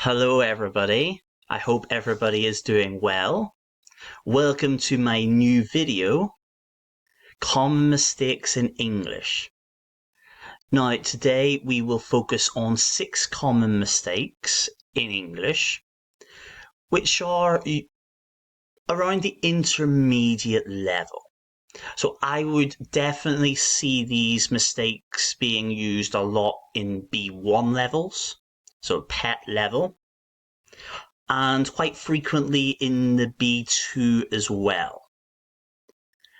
Hello everybody, I hope everybody is doing well. Welcome to my new video, Common Mistakes in English. Now today we will focus on 6 common mistakes in English, which are around the intermediate level. So I would definitely see these mistakes being used a lot in B1 levels, so pet level, and quite frequently in the B2 as well.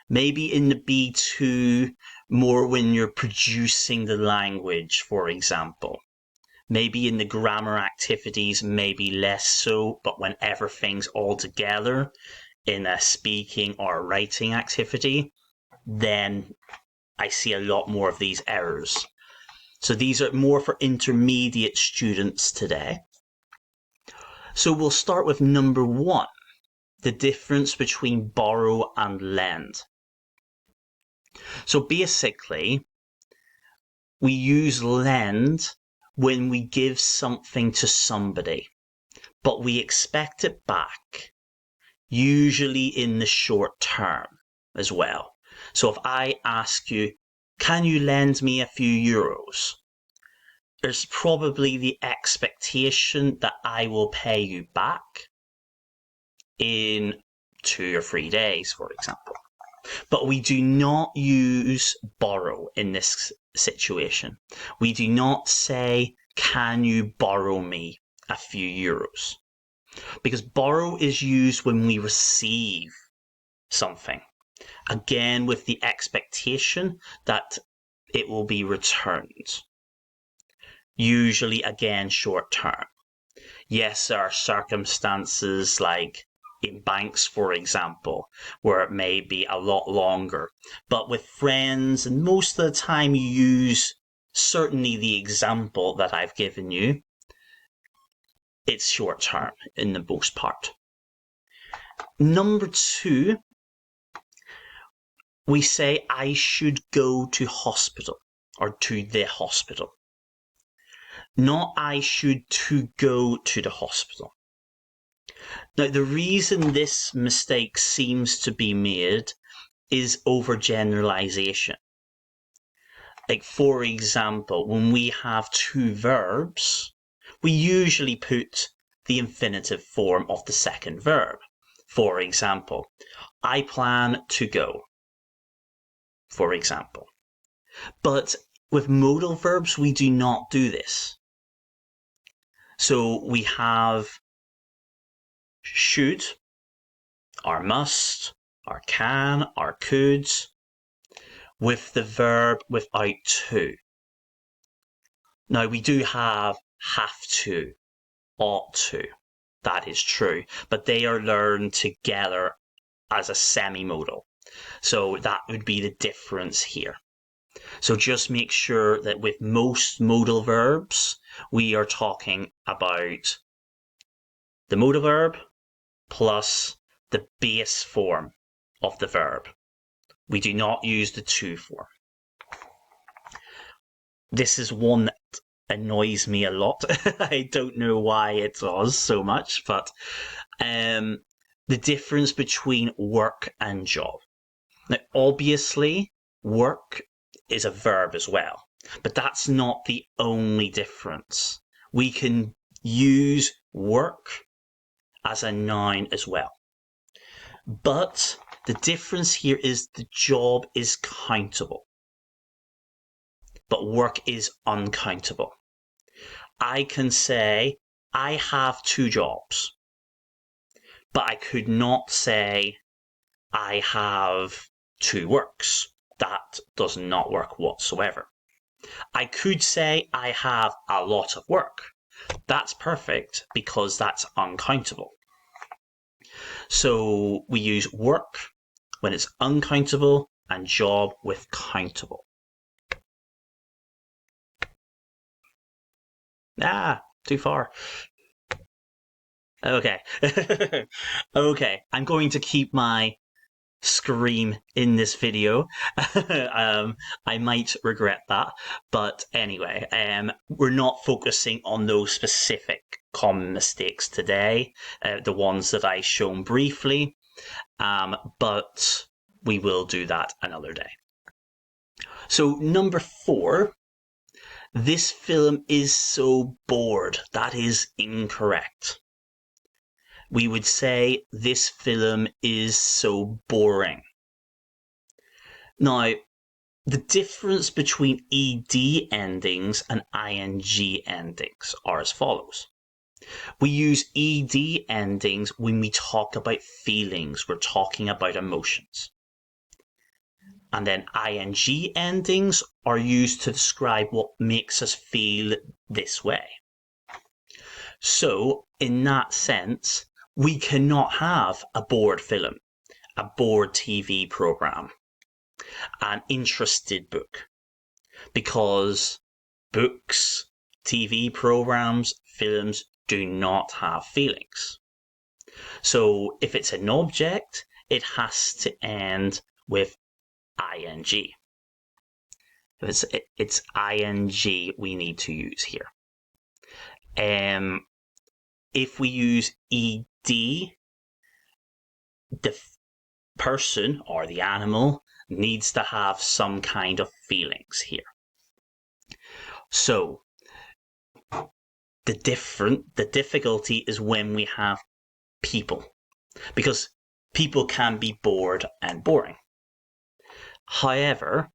Maybe in the B2 more when you're producing the language, for example. Maybe in the grammar activities, maybe less so, but when everything's all together in a speaking or writing activity, then I see a lot more of these errors. So these are more for intermediate students today. So we'll start with number 1, the difference between borrow and lend. So basically, we use lend when we give something to somebody, but we expect it back, usually in the short term as well. So if I ask you, can you lend me a few euros? There's probably the expectation that I will pay you back in 2 or 3 days, for example. But we do not use borrow in this situation. We do not say, can you borrow me a few euros? Because borrow is used when we receive something. Again, with the expectation that it will be returned. Usually, again, short term. Yes, there are circumstances like in banks, for example, where it may be a lot longer. But with friends, and most of the time you use certainly the example that I've given you, it's short term in the most part. Number 2, we say I should go to hospital or to the hospital. Not I should to go to the hospital. Now, the reason this mistake seems to be made is overgeneralization. Like, for example, when we have 2 verbs, we usually put the infinitive form of the second verb. For example, I plan to go, for example. But with modal verbs, we do not do this. So we have should, or must, or can, or could, with the verb without to. Now we do have to, ought to, that is true, but they are learned together as a semi-modal. So that would be the difference here. So just make sure that with most modal verbs, we are talking about the modal verb plus the base form of the verb. We do not use the to form. This is one that annoys me a lot. I don't know why it does so much, but the difference between work and job. Now, obviously, work is a verb as well, but that's not the only difference. We can use work as a noun as well. But the difference here is the job is countable, but work is uncountable. I can say, I have 2 jobs, but I could not say, I have 2 works. That does not work whatsoever. I could say, I have a lot of work. That's perfect because that's uncountable. So we use work when it's uncountable and job with countable. Too far. Okay. Okay, I'm going to keep my scream in this video. I might regret that, but anyway, we're not focusing on those specific common mistakes today, the ones that I've shown briefly, but we will do that another day. So number 4, this film is so bored. That is incorrect. We would say this film is so boring. Now, the difference between ed endings and ing endings are as follows. We use ed endings when we talk about feelings. We're talking about emotions. And then ing endings are used to describe what makes us feel this way. So, in that sense, we cannot have a bored film, a bored TV program, an interested book, because books, TV programs, films do not have feelings. So if it's an object, it has to end with ing. If it's ing we need to use here. If we use ed, the person or the animal needs to have some kind of feelings here. So the difficulty is when we have people, because people can be bored and boring. However,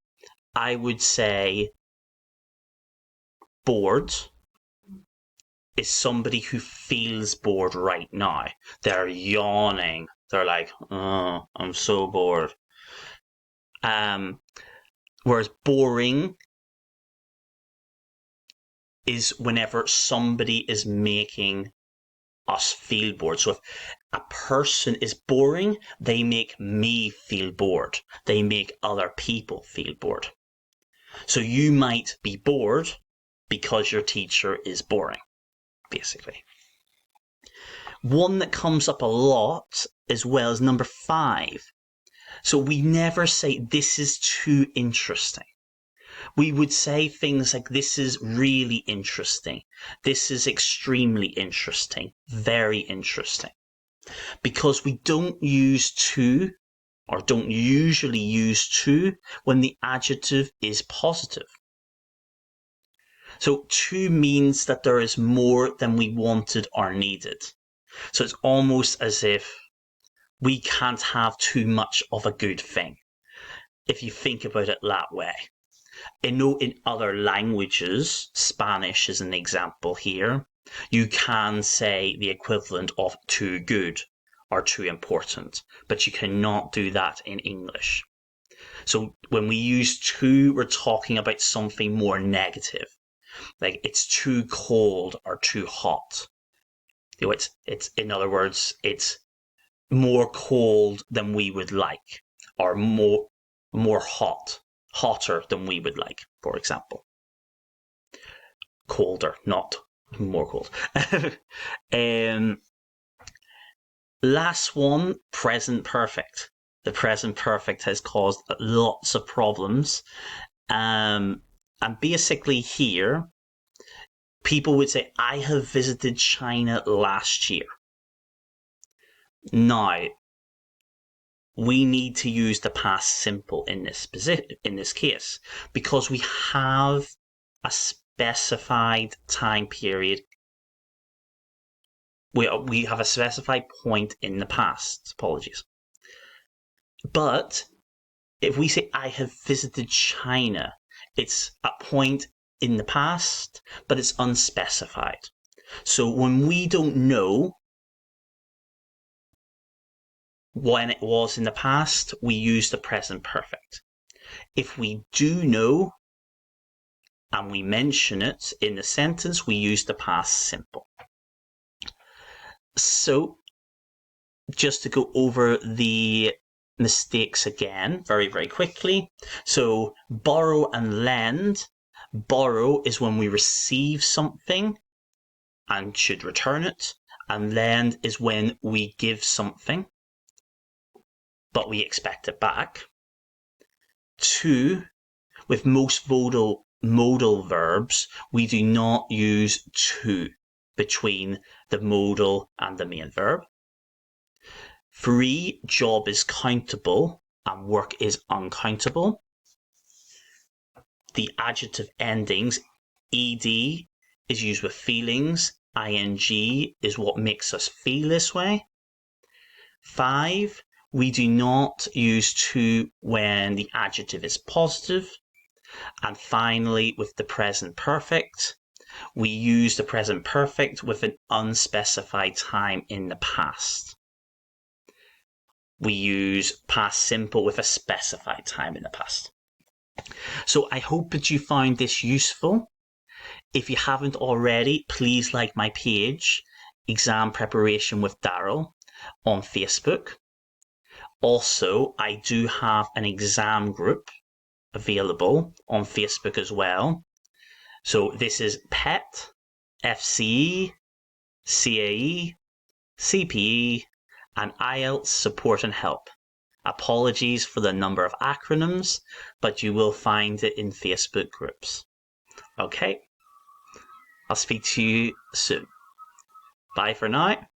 I would say bored is somebody who feels bored right now. They're yawning. They're like, oh, I'm so bored. Whereas boring is whenever somebody is making us feel bored. So if a person is boring, they make me feel bored. They make other people feel bored. So you might be bored because your teacher is boring, basically. One that comes up a lot as well is number 5. So we never say this is too interesting. We would say things like this is really interesting. This is extremely interesting. Very interesting. Because we don't use to, or don't usually use to, when the adjective is positive. So to means that there is more than we wanted or needed. So it's almost as if we can't have too much of a good thing, if you think about it that way. I know in other languages, Spanish is an example here, you can say the equivalent of too good or too important, but you cannot do that in English. So when we use too, we're talking about something more negative, like it's too cold or too hot. You know, it's in other words, it's more cold than we would like, or more hotter than we would like, for example. Colder, not more cold. Last one, present perfect. The present perfect has caused lots of problems. And basically here, people would say, I have visited China last year. Now, we need to use the past simple in this case, because we have a specified time period. We have a specified point in the past. Apologies. But if we say I have visited China, it's a point in the past, but it's unspecified. So when we don't know when it was in the past, we use the present perfect. If we do know and we mention it in the sentence, we use the past simple. So just to go over the mistakes again very, very quickly. So borrow and lend. Borrow is when we receive something and should return it, and lend is when we give something but we expect it back. 2, with most modal verbs, we do not use to, between the modal and the main verb. 3, job is countable and work is uncountable. The adjective endings, ed is used with feelings, ing is what makes us feel this way. 5, we do not use to when the adjective is positive. And finally, with the present perfect, we use the present perfect with an unspecified time in the past. We use past simple with a specified time in the past. So I hope that you found this useful. If you haven't already, please like my page, Exam Preparation with Daryl, on Facebook. Also, I do have an exam group available on Facebook as well. So this is PET, FCE, CAE, CPE, and IELTS support and help. Apologies for the number of acronyms, but you will find it in Facebook groups. Okay, I'll speak to you soon. Bye for now.